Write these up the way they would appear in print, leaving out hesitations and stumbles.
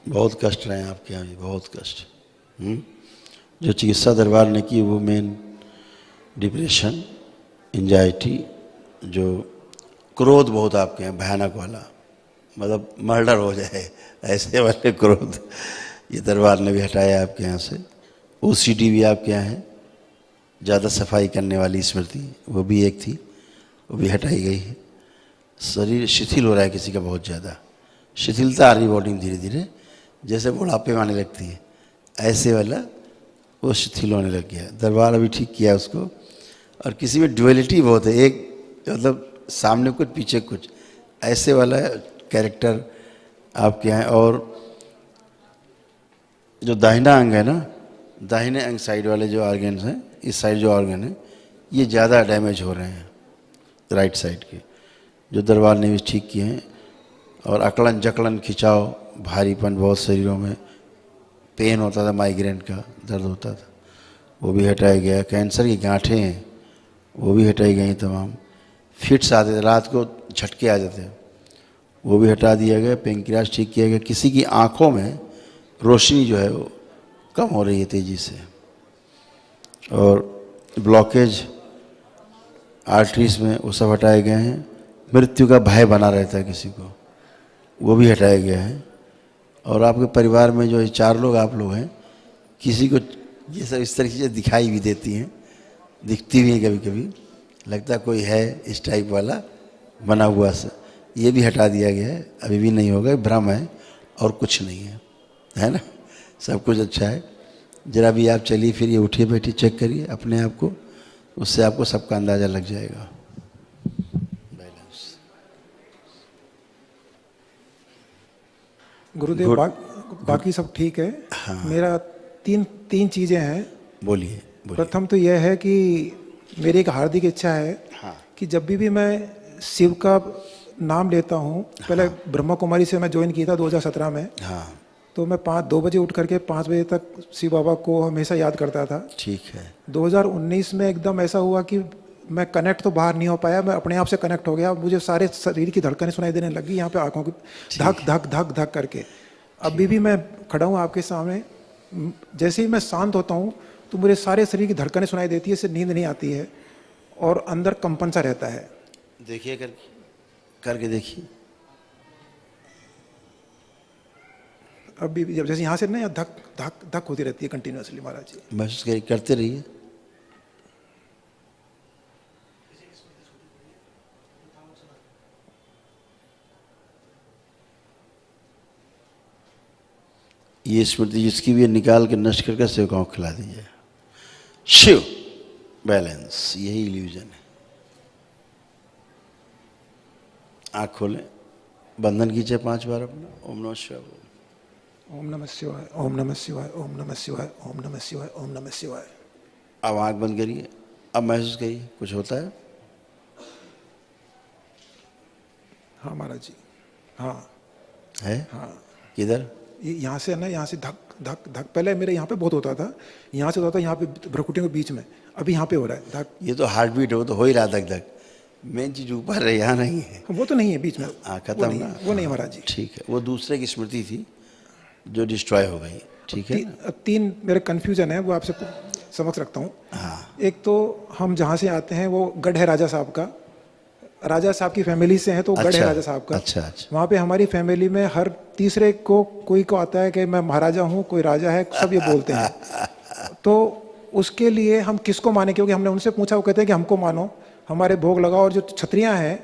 बहुत कष्ट रहे हैं आपके यहाँ भी, बहुत कष्ट। जो चिकित्सा दरबार ने की वो मेन डिप्रेशन, एंजाइटी, जो क्रोध बहुत आपके यहाँ भयानक वाला, मतलब मर्डर हो जाए ऐसे वाले क्रोध, ये दरबार ने भी हटाया आपके यहाँ से। ओसीडी भी आपके यहाँ है, ज़्यादा सफाई करने वाली स्मृति वो भी एक थी, वो भी हटाई गई है। शरीर शिथिल हो रहा है किसी का, बहुत ज़्यादा शिथिलता आ रही बॉडी में धीरे धीरे, जैसे बुढ़ापे में आने लगती है ऐसे वाला वो शिथिल होने लग गया। दरबार अभी ठीक किया उसको। और किसी में ड्युअलिटी बहुत है, एक मतलब सामने कुछ पीछे कुछ, ऐसे वाला कैरेक्टर आपके यहाँ। और जो दाहिना अंग है ना, दाहिने अंग साइड वाले जो ऑर्गन्स हैं, इस साइड जो ऑर्गन है ये ज़्यादा डैमेज हो रहे हैं राइट साइड के, जो दरबार ने भी ठीक किए हैं। और अकड़न जकड़न खिंचाव, भारीपन बहुत शरीरों में, पेन होता था, माइग्रेन का दर्द होता था, वो भी हटाया गया। कैंसर की गांठें हैं वो भी हटाई गई तमाम। फिट्स आते थे, रात को झटके आ जाते, वो भी हटा दिया गया। पेंक्रियास ठीक किया गया। किसी की आँखों में रोशनी जो है वो कम हो रही है तेज़ी से। और ब्लॉकेज आर्टरीज में वो सब हटाए गए हैं। मृत्यु का भय बना रहता है किसी को, वो भी हटाया गया है। और आपके परिवार में जो 4 लोग आप लोग हैं, किसी को ये सब इस तरीके से दिखाई भी देती हैं, दिखती भी हैं कभी कभी, लगता है कोई है इस टाइप वाला बना हुआ सा, ये भी हटा दिया गया है। अभी भी नहीं होगा, भ्रम है और कुछ नहीं है ना, सब कुछ अच्छा है। जरा भी आप चलिए फिर उठिए बैठिए, चेक करिए अपने आप को, उससे आपको सबका अंदाज़ा लग जाएगा। गुरुदेव बाकी सब ठीक है। हाँ। मेरा तीन चीज़ें हैं। बोलिए। प्रथम तो यह है कि मेरी एक हार्दिक इच्छा है कि जब भी मैं शिव का नाम लेता हूँ, पहले ब्रह्मा कुमारी से मैं ज्वाइन किया था 2017 में, तो मैं 2 बजे उठ करके 5 बजे तक शिव बाबा को हमेशा याद करता था। ठीक है। 2019 में एकदम ऐसा हुआ कि मैं कनेक्ट तो बाहर नहीं हो पाया, मैं अपने आप से कनेक्ट हो गया। मुझे सारे शरीर की धड़कनें सुनाई देने लगी, यहाँ पे आंखों की धक धक धक धक करके। अभी भी मैं खड़ा हूँ आपके सामने, जैसे ही मैं शांत होता हूँ तो मुझे सारे शरीर की धड़कनें सुनाई देती है, इससे नींद नहीं आती है और अंदर कंपन सा रहता है। देखिए करके देखिए। अभी भी जैसे यहाँ से ना धक धक धक होती रहती है कंटिन्यूसली महाराज जी। महसूस करते रहिए। ये स्मृति जिसकी भी निकाल के नष्ट करके सेवकाओं को खिला दीजिए। शिव बैलेंस, यही इल्यूजन है। आँख खोलें, बंधन कीजिए 5 बार अपना। ओम नमः शिवाय। ओम नमः शिवाय, ओम नमः शिवाय, ओम नमः शिवाय, ओम नमः शिवाय, ओम नमः शिवाय। अब आँख बंद करिए, अब महसूस करिए कुछ होता है। हाँ महाराज जी, हाँ है। हाँ। किधर? यहाँ से ना, यहाँ से धक धक धक, पहले मेरे यहाँ पे बहुत होता था, यहाँ से होता था यहाँ पे भ्रुकुटियों के बीच में, अभी यहाँ पे हो रहा है धक। ये तो हार्ट बीट हो तो हो ही रहा धक धक, मेन चीज ऊपर है, यहाँ नहीं है। वो तो नहीं है बीच में। खत्म ना, वो नहीं महाराज जी। ठीक है, वो दूसरे की स्मृति थी जो डिस्ट्रॉय हो गई। ठीक है। 3 मेरे कन्फ्यूजन है, वो आपसे समक्ष रखता हूँ। हाँ। एक तो हम जहाँ से आते हैं वो गढ़ है राजा साहब का, राजा साहब की फैमिली से है तो गढ़ है राजा साहब का। अच्छा। वहाँ पे हमारी फैमिली में हर तीसरे को कोई को आता है कि मैं महाराजा हूँ, कोई राजा है, सब ये बोलते हैं। तो उसके लिए हम किसको माने? क्योंकि हमने उनसे पूछा, वो कहते हैं कि हमको मानो, हमारे भोग लगाओ, और जो क्षत्रियाँ हैं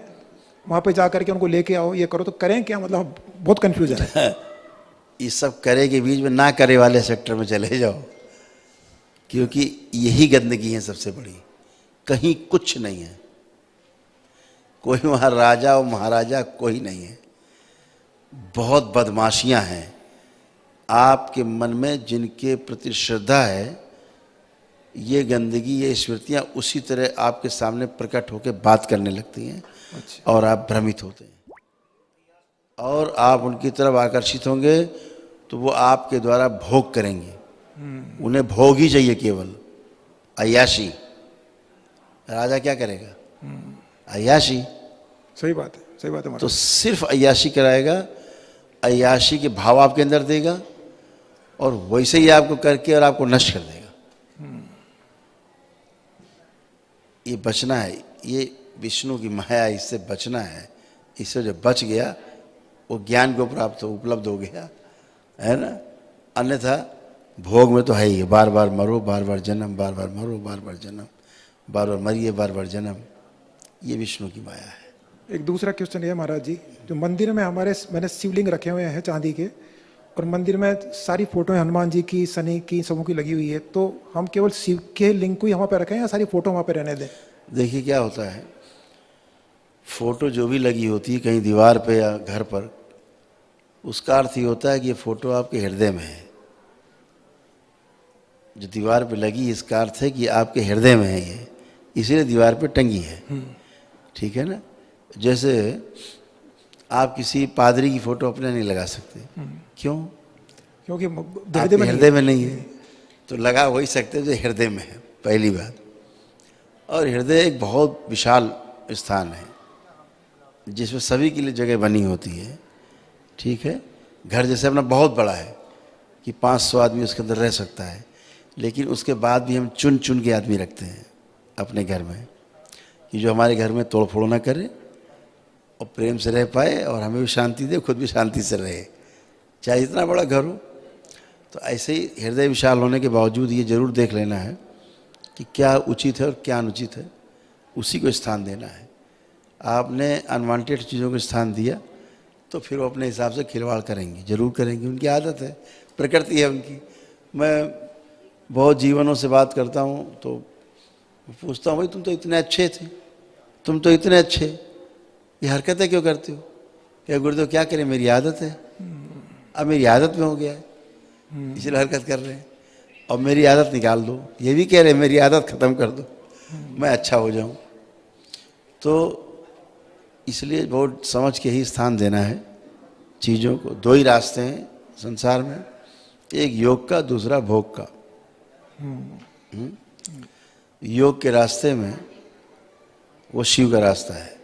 वहाँ पे जा करके उनको लेके आओ, ये करो। तो करें क्या? मतलब बहुत कन्फ्यूजन है। ये सब करे के बीच में ना करे वाले सेक्टर में चले जाओ, क्योंकि यही गंदगी है सबसे बड़ी। कहीं कुछ नहीं है, कोई वहाँ राजा और महाराजा कोई नहीं है। बहुत बदमाशियाँ हैं आपके मन में, जिनके प्रति श्रद्धा है, ये गंदगी, ये स्मृतियाँ उसी तरह आपके सामने प्रकट होकर बात करने लगती हैं। अच्छा। और आप भ्रमित होते हैं और आप उनकी तरफ आकर्षित होंगे तो वो आपके द्वारा भोग करेंगे। उन्हें भोग ही चाहिए, केवल अय्याशी। राजा क्या करेगा? अय्याशी। सही बात है, सही बात है। तो सिर्फ अय्याशी कराएगा अय्याशी के भाव आपके अंदर देगा और वैसे ही आपको करके और आपको नष्ट कर देगा। ये बचना है, ये विष्णु की माया, इससे बचना है। इससे जो बच गया वो ज्ञान को प्राप्त उपलब्ध हो गया, है ना। अन्यथा भोग में तो है ही, बार बार मरो, बार बार जन्म, बार बार मरो, बार बार जन्म, बार बार मरिए, बार बार जन्म। ये विष्णु की माया है। एक दूसरा क्वेश्चन है महाराज जी, जो मंदिर में हमारे मैंने शिवलिंग रखे हुए हैं चांदी के, और मंदिर में सारी फोटो हनुमान जी की, शनि की, सबों की लगी हुई है, तो हम केवल शिव के लिंग को ही वहाँ पे रखें या सारी फोटो वहाँ पे रहने दें? देखिए क्या होता है, फोटो जो भी लगी होती है कहीं दीवार पे या घर पर, उसका अर्थ ये होता है कि ये फोटो आपके हृदय में है। जो दीवार पे लगी इसका अर्थ है कि आपके हृदय में है ये, इसीलिए दीवार पे टंगी है। ठीक है ना। जैसे आप किसी पादरी की फोटो अपने नहीं लगा सकते, क्यों? क्योंकि हृदय में नहीं है, तो लगा वही सकते जो हृदय में है, पहली बात। और हृदय एक बहुत विशाल स्थान है जिसमें सभी के लिए जगह बनी होती है। ठीक है। घर जैसे अपना बहुत बड़ा है कि 500 आदमी उसके अंदर रह सकता है, लेकिन उसके बाद भी हम चुन चुन के आदमी रखते हैं अपने घर में कि जो हमारे घर में तोड़ फोड़ ना करे और प्रेम से रह पाए और हमें भी शांति दे, खुद भी शांति से रहे, चाहे इतना बड़ा घर हो। तो ऐसे ही हृदय विशाल होने के बावजूद ये जरूर देख लेना है कि क्या उचित है और क्या अनुचित है, उसी को स्थान देना है। आपने अनवांटेड चीज़ों को स्थान दिया तो फिर वो अपने हिसाब से खिलवाड़ करेंगे, जरूर करेंगे, उनकी आदत है, प्रकृति है उनकी। मैं बहुत जीवनों से बात करता हूँ तो पूछता हूँ, भाई तुम तो इतने अच्छे थे, तुम तो इतने अच्छे, ये हरकतें क्यों करते हो? क्या गुरुदेव क्या करें, मेरी आदत है, अब मेरी आदत में हो गया है इसलिए हरकत कर रहे हैं, और मेरी आदत निकाल दो। ये भी कह रहे हैं मेरी आदत ख़त्म कर दो, मैं अच्छा हो जाऊं। तो इसलिए बहुत समझ के ही स्थान देना है चीज़ों को। दो ही रास्ते हैं संसार में, एक योग का, दूसरा भोग का। योग के रास्ते में वो शिव का रास्ता है,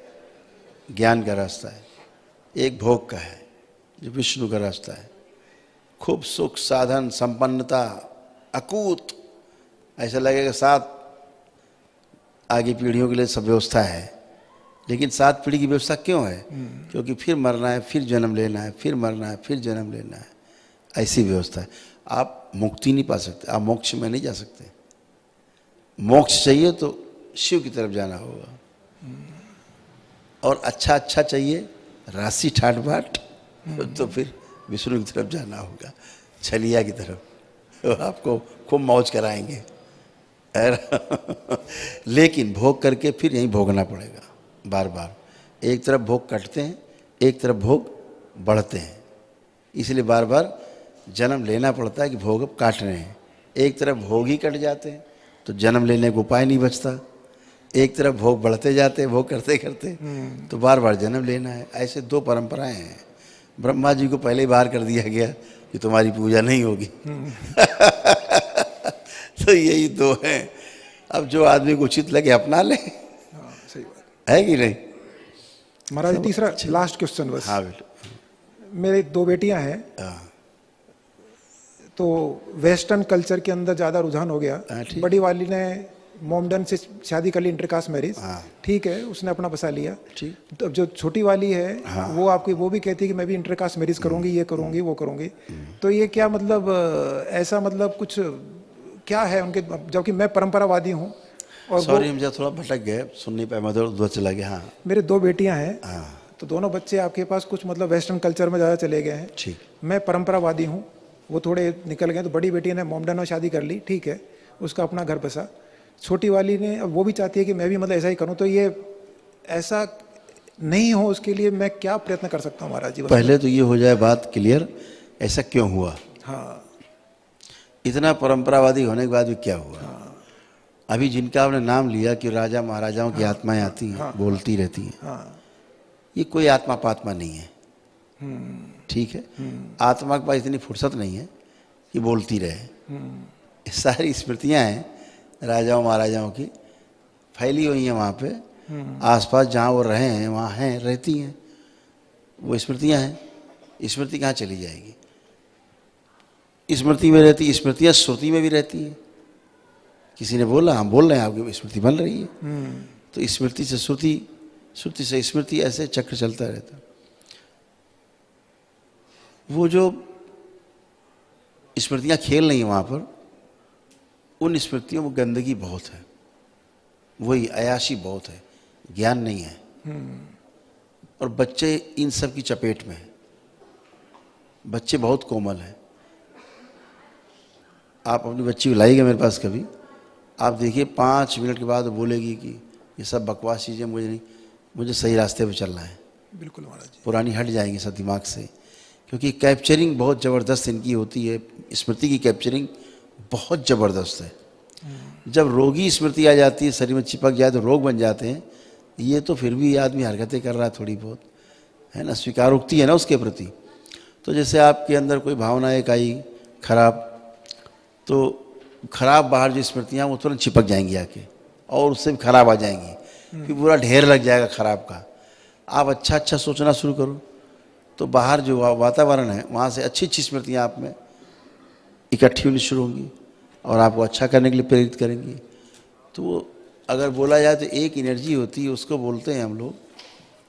ज्ञान का रास्ता है। एक भोग का है जो विष्णु का रास्ता है। खूब सुख, साधन, संपन्नता, अकूत, ऐसा लगेगा 7 आगे पीढ़ियों के लिए सब व्यवस्था है। लेकिन 7 पीढ़ी की व्यवस्था क्यों है? क्योंकि फिर मरना है, फिर जन्म लेना है, फिर मरना है, फिर जन्म लेना है, ऐसी व्यवस्था है। आप मुक्ति नहीं पा सकते, आप मोक्ष में नहीं जा सकते। मोक्ष चाहिए तो शिव की तरफ जाना होगा, और अच्छा अच्छा चाहिए, राशि ठाट बाट, तो फिर विष्णु की तरफ जाना होगा, छलिया की तरफ, तो आपको खूब मौज कराएंगे। लेकिन भोग करके फिर यहीं भोगना पड़ेगा बार बार। एक तरफ भोग कटते हैं, एक तरफ भोग बढ़ते हैं, इसलिए बार बार जन्म लेना पड़ता है कि भोग अब काट रहे हैं। एक तरफ भोग ही कट जाते हैं तो जन्म लेने का उपाय नहीं बचता, एक तरफ भोग बढ़ते जाते हैं, भोग करते करते तो बार बार जन्म लेना है। ऐसे 2 परंपराएं हैं। ब्रह्मा जी को पहले ही बाहर कर दिया गया कि तुम्हारी पूजा नहीं होगी। तो यही 2 हैं। अब जो आदमी को उचित लगे अपना ले। सही बात है कि नहीं महाराज? तीसरा लास्ट क्वेश्चन बस। हाँ बेटा। मेरे 2 बेटियां हैं, तो वेस्टर्न कल्चर के अंदर ज़्यादा रुझान हो गया। बड़ी वाली ने मोमडन से शादी कर ली, इंटरकास्ट मैरिज, ठीक है, उसने अपना बसा लिया। तो अब जो छोटी वाली है वो आपकी, वो भी कहती है कि मैं भी इंटरकास्ट मैरिज करूंगी, ये करूंगी, वो करूंगी। तो ये क्या मतलब, ऐसा मतलब कुछ क्या है उनके? जबकि मैं परंपरावादी हूँ। और सॉरी हम जब थोड़ा भटक गए, सुन नहीं पाए, मधुर उधर चला गया। हाँ, मेरे 2 बेटियां हैं, तो दोनों बच्चे आपके पास कुछ मतलब वेस्टर्न कल्चर में ज़्यादा चले गए हैं। ठीक। मैं परंपरावादी हूँ, वो थोड़े निकल गए। तो बड़ी बेटी ने मोमडन में शादी कर ली, ठीक है, उसका अपना घर बसा। छोटी वाली ने, अब वो भी चाहती है कि मैं भी मतलब ऐसा ही करूँ। तो ये ऐसा नहीं हो, उसके लिए मैं क्या प्रयत्न कर सकता हूँ महाराज जी? पहले तो ये हो जाए बात क्लियर, ऐसा क्यों हुआ? हाँ, इतना परंपरावादी होने के बाद भी क्या हुआ? अभी जिनका आपने नाम लिया कि राजा महाराजाओं की आत्माएं आती हैं, बोलती रहती हैं, ये कोई आत्मा पात्मा नहीं है। ठीक है। आत्मा के पास इतनी फुर्सत नहीं है कि बोलती रहे। सारी स्मृतियां हैं राजाओं महाराजाओं की, फैली हुई हैं वहाँ पे, आसपास जहाँ वो रहे हैं वहाँ हैं, रहती हैं, वो स्मृतियां हैं। स्मृति कहाँ चली जाएगी? स्मृति में रहती, स्मृतियाँ श्रुति में भी रहती हैं। किसी ने बोला, हम बोल रहे हैं, आपकी स्मृति बन रही है। तो स्मृति से श्रुति, श्रुति से स्मृति, ऐसे चक्र चलता रहता। वो जो स्मृतियाँ खेल रही हैं वहाँ पर, उन स्मृतियों में गंदगी बहुत है, वही अयाशी बहुत है, ज्ञान नहीं है। और बच्चे इन सब की चपेट में हैं। बच्चे बहुत कोमल हैं। आप अपनी बच्ची को लाइएगा मेरे पास कभी, आप देखिए 5 मिनट के बाद वो बोलेगी कि ये सब बकवास चीज़ें मुझे नहीं, मुझे सही रास्ते पे चलना है। बिल्कुल महाराज जी। पुरानी हट जाएंगी सब दिमाग से, क्योंकि कैप्चरिंग बहुत ज़बरदस्त इनकी होती है। स्मृति की कैप्चरिंग बहुत ज़बरदस्त है। जब रोगी स्मृति आ जाती है, शरीर में चिपक जाए तो रोग बन जाते हैं। ये तो फिर भी आदमी हरकतें कर रहा है थोड़ी बहुत, है ना, स्वीकारोक्ति है ना उसके प्रति। तो जैसे आपके अंदर कोई भावना एक आई खराब, तो खराब बाहर जो स्मृतियाँ वो तुरंत चिपक जाएंगी आके, और उससे भी खराब आ जाएंगी, फिर पूरा ढेर लग जाएगा खराब का। आप अच्छा अच्छा सोचना शुरू करो, तो बाहर जो वातावरण है वहाँ से अच्छी अच्छी स्मृतियाँ आप में इकट्ठी होनी शुरू होंगी और आपको अच्छा करने के लिए प्रेरित करेंगी। तो वो अगर बोला जाए तो एक एनर्जी होती है, उसको बोलते हैं हम लोग,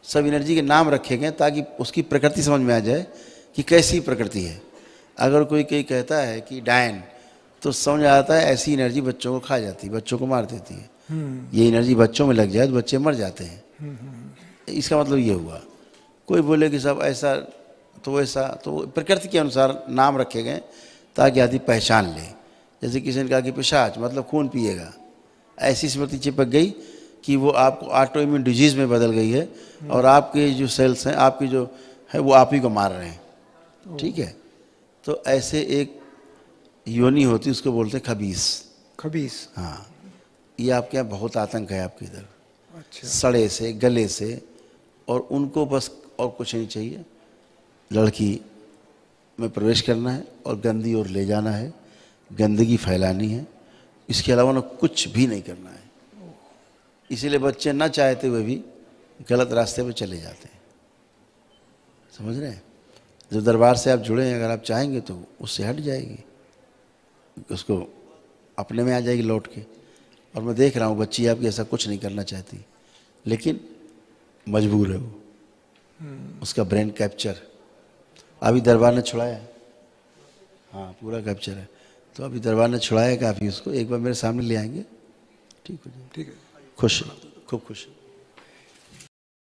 सब एनर्जी के नाम रखे गए ताकि उसकी प्रकृति समझ में आ जाए कि कैसी प्रकृति है। अगर कोई कहता है कि डायन, तो समझ आता है ऐसी एनर्जी बच्चों को खा जाती है, बच्चों को मार देती है। ये एनर्जी बच्चों में लग जाए तो बच्चे मर जाते हैं। इसका मतलब ये हुआ। कोई बोले कि सब ऐसा तो वैसा, तो प्रकृति के अनुसार नाम रखे गए ताकि आदमी पहचान ले। जैसे किसी ने कहा कि पिशाच मतलब खून पिएगा, ऐसी स्मृति चिपक गई कि वो आपको ऑटो इम्यून डिजीज़ में बदल गई है, और आपके जो सेल्स हैं, आपकी जो है वो आप ही को मार रहे हैं। ठीक है, तो ऐसे एक योनि होती, उसको बोलते हैं खबीस। खबीस। हाँ, ये आपके यहाँ बहुत आतंक है आपके इधर। अच्छा। सड़े से, गले से, और उनको बस और कुछ नहीं चाहिए, लड़की में प्रवेश करना है और गंदी ओर ले जाना है, गंदगी फैलानी है, इसके अलावा ना कुछ भी नहीं करना है। इसीलिए बच्चे ना चाहते हुए भी गलत रास्ते पे चले जाते हैं। समझ रहे हैं? जो दरबार से आप जुड़े हैं, अगर आप चाहेंगे तो उससे हट जाएगी, उसको अपने में आ जाएगी लौट के। और मैं देख रहा हूँ बच्ची आपकी ऐसा कुछ नहीं करना चाहती, लेकिन मजबूर है वो, उसका ब्रेन कैप्चर अभी दरबार ने छुड़ाया है। हाँ, पूरा कैप्चर है। तो अभी दरबार ने छुड़ाया काफ़ी उसको, एक बार मेरे सामने ले आएंगे, ठीक हो जाए। ठीक है। खुश, खूब खुश।